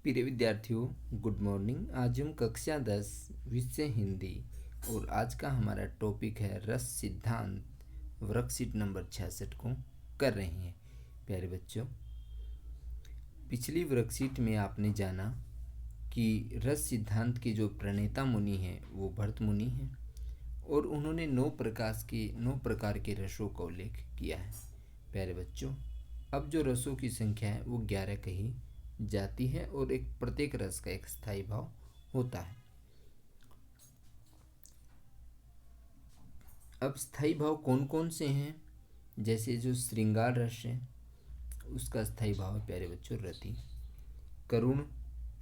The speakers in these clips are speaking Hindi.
प्रिय विद्यार्थियों, गुड मॉर्निंग। आज हम कक्षा 10 विषय हिंदी और आज का हमारा टॉपिक है रस सिद्धांत वर्कशीट नंबर 66 को कर रहे हैं। प्यारे बच्चों, पिछली वर्कशीट में आपने जाना कि रस सिद्धांत के जो प्रणेता मुनि हैं वो भरत मुनि हैं और उन्होंने 9 प्रकार के रसों का उल्लेख किया है। प्यारे बच्चों, अब जो रसों की संख्या है वो 11 कही जाती है और एक प्रत्येक रस का एक स्थायी भाव होता है। अब स्थायी भाव कौन कौन से हैं? जैसे जो श्रृंगार रस है उसका स्थायी भाव है प्यारे बच्चों रति। करुण,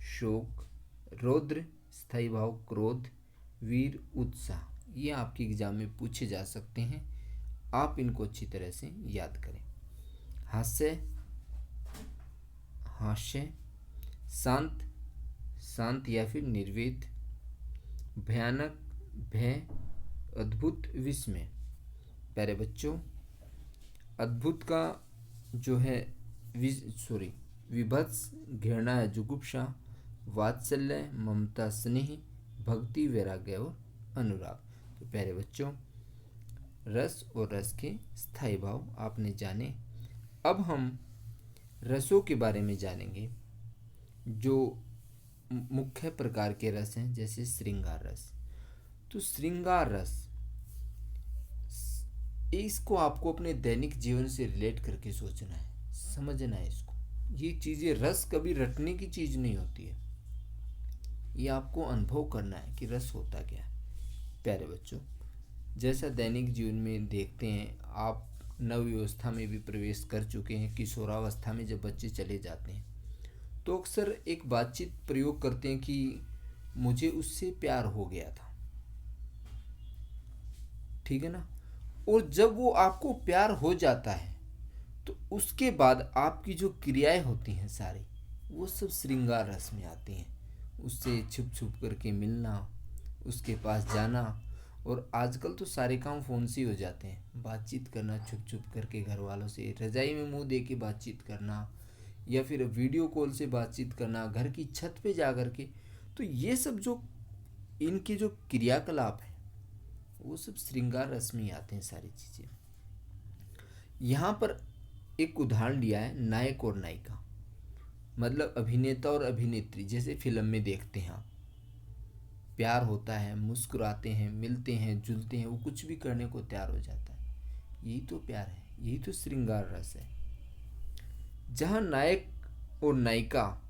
शोक, रौद्र, स्थायी भाव क्रोध, वीर, उत्साह। ये आपके एग्जाम में पूछे जा सकते हैं, आप इनको अच्छी तरह से याद करें। हास्य, हास्य, शांत, शांत या फिर निर्वेद, भयानक, भय, अद्भुत, विस्मय। प्यारे बच्चों, अद्भुत का जो है विभत्स, घृणा या जुगुप्सा, वात्सल्य, ममता, स्नेह, भक्ति, वैराग्य और अनुराग। तो प्यारे बच्चों, रस और रस के स्थायी भाव आपने जाने। अब हम रसों के बारे में जानेंगे। जो मुख्य प्रकार के रस हैं जैसे श्रृंगार रस। तो श्रृंगार रस इसको आपको अपने दैनिक जीवन से रिलेट करके सोचना है, समझना है इसको। ये चीज़ें, रस कभी रटने की चीज़ नहीं होती है, ये आपको अनुभव करना है कि रस होता क्या है। प्यारे बच्चों, जैसा दैनिक जीवन में देखते हैं, आप नवव्यवस्था में भी प्रवेश कर चुके हैं। किशोरावस्था में जब बच्चे चले जाते हैं तो अक्सर एक बातचीत प्रयोग करते हैं कि मुझे उससे प्यार हो गया था, ठीक है ना। और जब वो आपको प्यार हो जाता है तो उसके बाद आपकी जो क्रियाएं होती हैं सारी, वो सब श्रृंगार रस में आती हैं। उससे छुप छुप करके मिलना, उसके पास जाना, और आजकल तो सारे काम फ़ोन से ही हो जाते हैं। बातचीत करना छुप छुप करके घर वालों से, रजाई में मुंह दे के बातचीत करना, या फिर वीडियो कॉल से बातचीत करना, घर की छत पे जा कर के। तो ये सब जो इनके जो क्रियाकलाप हैं वो सब श्रृंगार रस में ही आते हैं सारी चीज़ें। यहाँ पर एक उदाहरण लिया है नायक और नायिका, मतलब अभिनेता और अभिनेत्री। जैसे फिल्म में देखते हैं आप, प्यार होता है, मुस्कुराते हैं, मिलते हैं, जुलते हैं, वो कुछ भी करने को तैयार हो जाता है। यही तो प्यार है, यही तो श्रृंगार रस है। जहाँ नायक और नायिका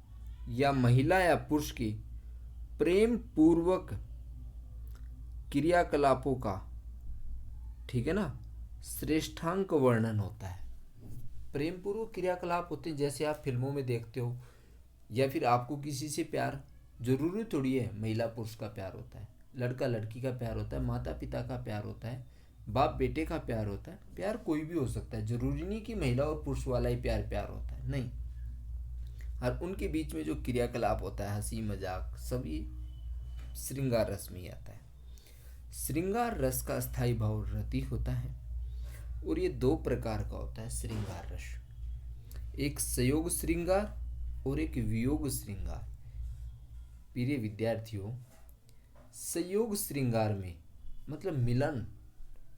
या महिला या पुरुष की प्रेम पूर्वक क्रियाकलापों का, ठीक है ना, श्रेष्ठांक वर्णन होता है। प्रेम पूर्वक क्रियाकलाप होते हैं जैसे आप फिल्मों में देखते हो, या फिर आपको किसी से प्यार, जरूरी थोड़ी है महिला पुरुष का प्यार होता है, लड़का लड़की का प्यार होता है, माता पिता का प्यार होता है, बाप बेटे का प्यार होता है। प्यार कोई भी हो सकता है, जरूरी नहीं कि महिला और पुरुष वाला ही प्यार होता है, नहीं। और उनके बीच में जो क्रियाकलाप होता है, हंसी मजाक, सभी श्रृंगार रस में ही आता है। श्रृंगार रस का स्थायी भाव रति होता है और ये 2 प्रकार का होता है श्रृंगार रस। एक संयोग श्रृंगार और एक वियोग श्रृंगार। प्रिय विद्यार्थियों, संयोग श्रृंगार में मतलब मिलन,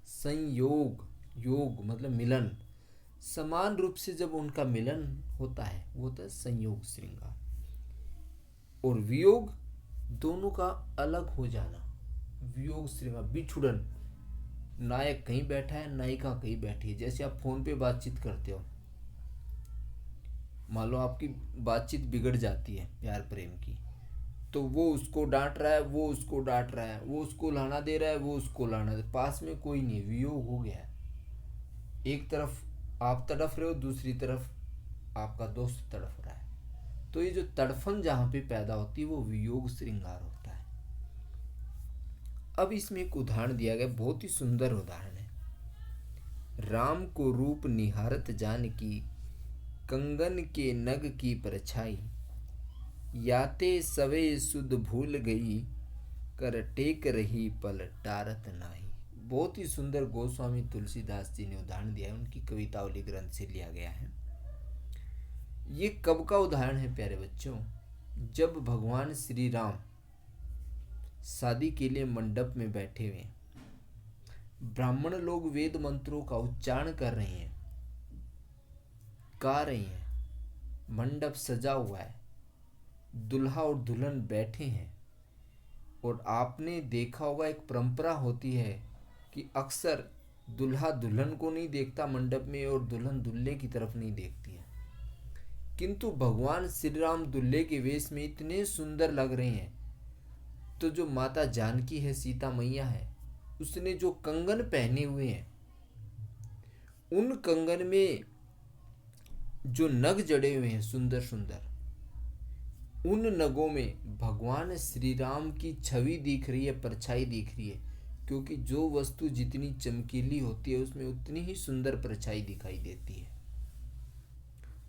संयोग, योग मतलब मिलन, समान रूप से जब उनका मिलन होता है वो होता है संयोग श्रृंगार। और वियोग, दोनों का अलग हो जाना, वियोग श्रृंगार, बिछुड़न। नायक कहीं बैठा है, नायिका कहीं बैठी है। जैसे आप फोन पे बातचीत करते हो, मान लो आपकी बातचीत बिगड़ जाती है प्यार प्रेम की, तो वो उसको डांट रहा है, वो उसको डांट रहा है, वो उसको लाना दे रहा है, वो उसको लाना दे, पास में कोई नहीं, वियोग हो गया है। एक तरफ आप तड़फ रहे हो, दूसरी तरफ आपका दोस्त तड़फ रहा है। तो ये जो तड़फन जहाँ पे पैदा होती है वो वियोग श्रृंगार होता है। अब इसमें एक उदाहरण दिया गया, बहुत ही सुंदर उदाहरण है। राम को रूप निहारत जान की, कंगन के नग की परछाई, याते सवे सुध भूल गई, कर टेक रही पल टारत नाई। बहुत ही सुंदर गोस्वामी तुलसीदास जी ने उदाहरण दिया है, उनकी कवितावली ग्रंथ से लिया गया है। ये कब का उदाहरण है प्यारे बच्चों? जब भगवान श्री राम शादी के लिए मंडप में बैठे हुए हैं, ब्राह्मण लोग वेद मंत्रों का उच्चारण कर रहे हैं, गा रहे हैं, मंडप सजा हुआ है, दुल्हा और दुल्हन बैठे हैं। और आपने देखा होगा एक परंपरा होती है कि अक्सर दुल्हा दुल्हन को नहीं देखता मंडप में और दुल्हन दूल्हे की तरफ नहीं देखती है, किंतु भगवान श्री राम दूल्हे के वेश में इतने सुंदर लग रहे हैं। तो जो माता जानकी है, सीता मैया है, उसने जो कंगन पहने हुए हैं, उन कंगन में जो नग जड़े हुए हैं सुंदर सुंदर, उन नगों में भगवान श्री राम की छवि दिख रही है, परछाई दिख रही है। क्योंकि जो वस्तु जितनी चमकीली होती है उसमें उतनी ही सुंदर परछाई दिखाई देती है।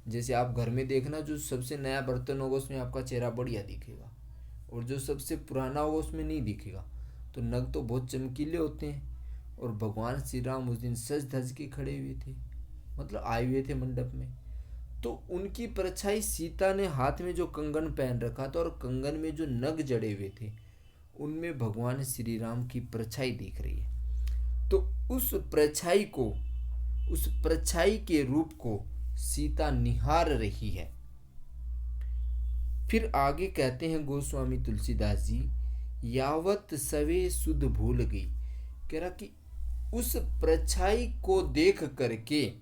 जैसे आप घर में देखना, जो सबसे नया बर्तन होगा उसमें आपका चेहरा बढ़िया दिखेगा और जो सबसे पुराना होगा उसमें नहीं दिखेगा। तो नग तो बहुत चमकीले होते हैं। और भगवान श्री राम उस दिन सज धज के खड़े हुए थे, मतलब आए हुए थे मंडप में। तो उनकी परछाई, सीता ने हाथ में जो कंगन पहन रखा था और कंगन में जो नग जड़े हुए थे, उनमें भगवान श्री राम की परछाई दिख रही है। तो उस परछाई के रूप को सीता निहार रही है। फिर आगे कहते हैं गोस्वामी तुलसीदास जी, यावत सवे सुध भूल गई। कह रहा कि उस परछाई को देख करके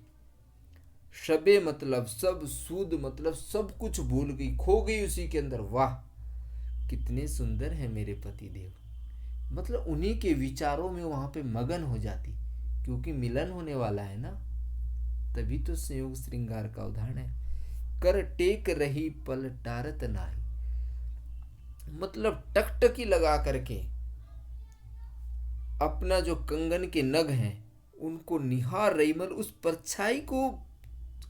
शबे मतलब सब, सूद मतलब सब कुछ भूल गई, खो गई उसी के अंदर। वाह, कितने सुंदर है मेरे पति देव, मतलब उन्हीं के विचारों में वहां पे मगन हो जाती। क्योंकि मिलन होने वाला है ना, तभी तो संयोग श्रृंगार का उदाहरण है। कर टेक रही पल टारत नाई, मतलब टकटकी लगा करके अपना जो कंगन के नग हैं उनको निहार रही, मतलब उस परछाई को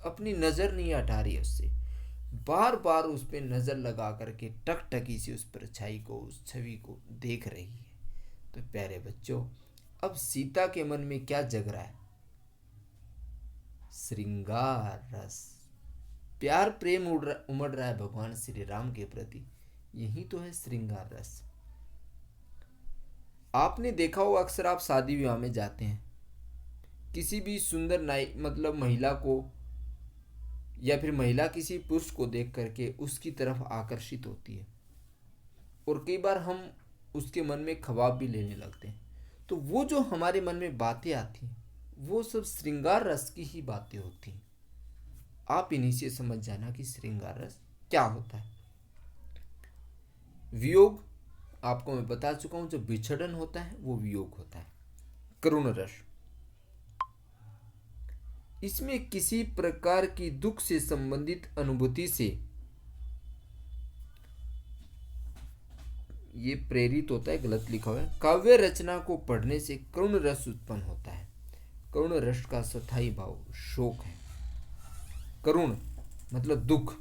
अपनी नजर नहीं हटा रही है उससे, बार बार उस पर नजर लगा करके टकटकी से उस परछाई को, उस छवि को देख रही है। तो प्यारे बच्चों, अब सीता के मन में क्या जग रहा है? श्रृंगार रस, प्यार प्रेम उमड़ रहा है भगवान श्री राम के प्रति। यही तो है श्रृंगार रस। आपने देखा हो, अक्सर आप शादी विवाह में जाते हैं, किसी भी सुंदर नाई मतलब महिला को, या फिर महिला किसी पुरुष को देख करके उसकी तरफ आकर्षित होती है और कई बार हम उसके मन में ख्वाब भी लेने लगते हैं। तो वो जो हमारे मन में बातें आती हैं, वो सब श्रृंगार रस की ही बातें होती हैं। आप इन्हीं से समझ जाना कि श्रृंगार रस क्या होता है। वियोग आपको मैं बता चुका हूं, जो विछड़न होता है वो वियोग होता है। करुण रस, इसमें किसी प्रकार की दुख से संबंधित अनुभूति से ये प्रेरित होता है, गलत लिखा हुआ है। काव्य रचना को पढ़ने से करुण रस उत्पन्न होता है। करुण रस का स्थायी भाव शोक है। करुण मतलब दुख।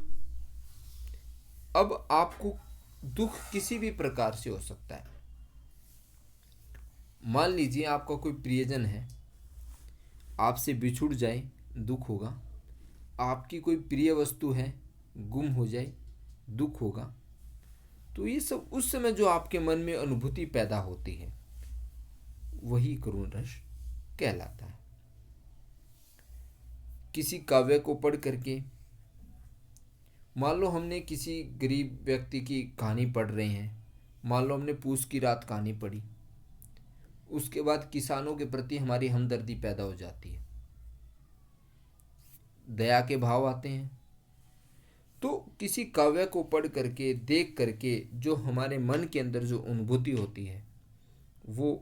अब आपको दुख किसी भी प्रकार से हो सकता है। मान लीजिए आपका कोई प्रियजन है, आपसे बिछुड़ जाए, दुख होगा। आपकी कोई प्रिय वस्तु है, गुम हो जाए, दुख होगा। तो ये सब उस समय जो आपके मन में अनुभूति पैदा होती है, वही करुण रस कहलाता है। किसी काव्य को पढ़ करके, मान लो हमने किसी गरीब व्यक्ति की कहानी पढ़ रहे हैं, मान लो हमने पूस की रात कहानी पढ़ी, उसके बाद किसानों के प्रति हमारी हमदर्दी पैदा हो जाती है, दया के भाव आते हैं। तो किसी काव्य को पढ़ करके, देख करके जो हमारे मन के अंदर जो अनुभूति होती है, वो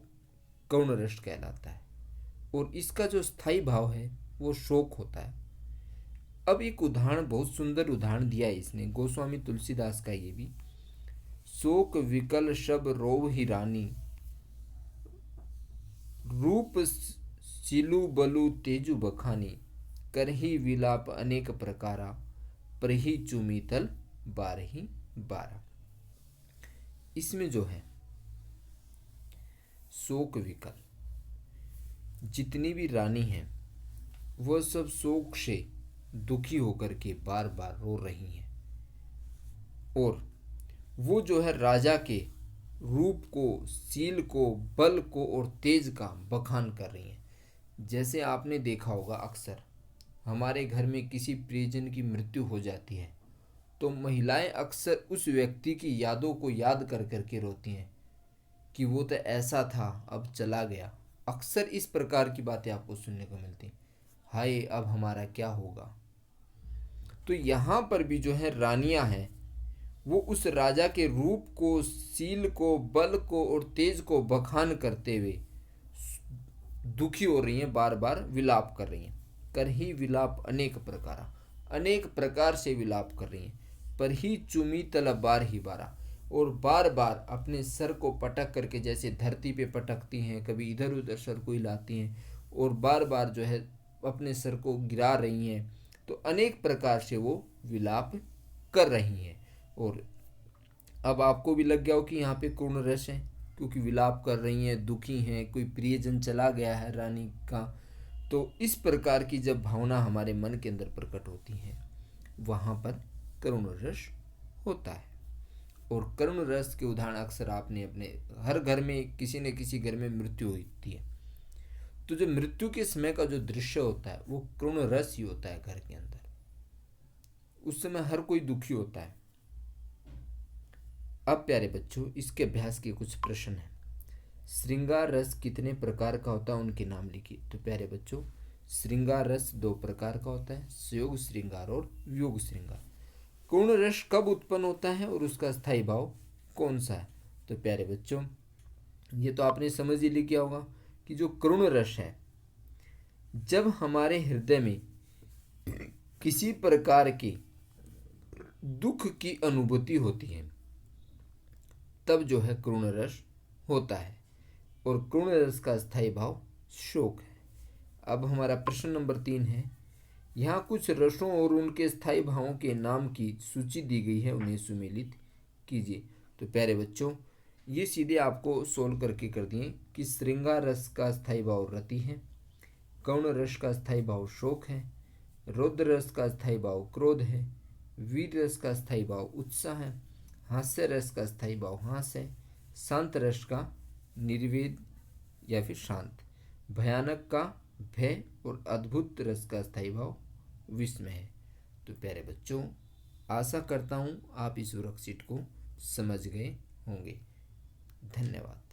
करुण रस कहलाता है। और इसका जो स्थायी भाव है वो शोक होता है। अब एक उदाहरण, बहुत सुंदर उदाहरण दिया है इसने, गोस्वामी तुलसीदास का ये भी। शोक विकल शब रोव ही रानी, रूप सिलु बलु तेजु बखानी, करही विलाप अनेक प्रकारा, परही चुमीतल बारही बारा। इसमें जो है शोक विकल, जितनी भी रानी हैं वह सब शोक से दुखी होकर के बार बार रो रही हैं। और वो जो है राजा के रूप को, शील को, बल को और तेज का बखान कर रही हैं। जैसे आपने देखा होगा अक्सर हमारे घर में किसी प्रियजन की मृत्यु हो जाती है तो महिलाएं अक्सर उस व्यक्ति की यादों को याद कर कर के रोती हैं कि वो तो ऐसा था, अब चला गया। अक्सर इस प्रकार की बातें आपको सुनने को मिलती, हाय अब हमारा क्या होगा। तो यहाँ पर भी जो है रानियां हैं, वो उस राजा के रूप को, शील को, बल को और तेज को बखान करते हुए दुखी हो रही हैं, बार बार विलाप कर रही हैं। कर ही विलाप अनेक प्रकार, अनेक प्रकार से विलाप कर रही हैं। पर ही चूमी तलब बार ही बारा, और बार बार अपने सर को पटक करके, जैसे धरती पे पटकती हैं, कभी इधर उधर सर को हिलाती हैं और बार बार जो है अपने सर को गिरा रही हैं। तो अनेक प्रकार से वो विलाप कर रही हैं। और अब आपको भी लग गया हो कि यहाँ पे करुण रस है, क्योंकि विलाप कर रही हैं, दुखी हैं, कोई प्रियजन चला गया है रानी का। तो इस प्रकार की जब भावना हमारे मन के अंदर प्रकट होती है, वहाँ पर करुण रस होता है। और करुण रस के उदाहरण अक्सर आपने अपने हर घर में, किसी न किसी घर में मृत्यु होती है, तो जो मृत्यु के समय का जो दृश्य होता है वो करुण रस ही होता है घर के अंदर। उस समय हर कोई दुखी होता है। अब प्यारे बच्चों, इसके अभ्यास के कुछ प्रश्न हैं। श्रृंगार रस कितने प्रकार का होता है, उनके नाम लिखिए। तो प्यारे बच्चों, श्रृंगार रस दो प्रकार का होता है, संयोग श्रृंगार और वियोग श्रृंगार। करुण रस कब उत्पन्न होता है और उसका स्थायी भाव कौन सा है? तो प्यारे बच्चों, ये तो आपने समझ ही लिया होगा कि जो करुण रस है, जब हमारे हृदय में किसी प्रकार के दुख की अनुभूति होती है, तब जो है करुण रस होता है। और करुण रस का स्थायी भाव शोक है। अब हमारा प्रश्न नंबर 3 है, यहाँ कुछ रसों और उनके स्थायी भावों के नाम की सूची दी गई है, उन्हें सुमेलित कीजिए। तो प्यारे बच्चों, ये सीधे आपको सोल्व करके कर दिए कि श्रृंगार रस का स्थायी भाव रति है, करुण रस का स्थायी भाव शोक है, रौद्र रस का स्थायी भाव क्रोध है, वीर रस का स्थायी भाव उत्साह है, हास्य रस का स्थायी भाव हास है, शांत रस का निर्वेद या फिर शांत, भयानक का भय, और अद्भुत रस का स्थायी भाव विस्मय है। तो प्यारे बच्चों, आशा करता हूँ आप इस वर्कशीट को समझ गए होंगे। धन्यवाद।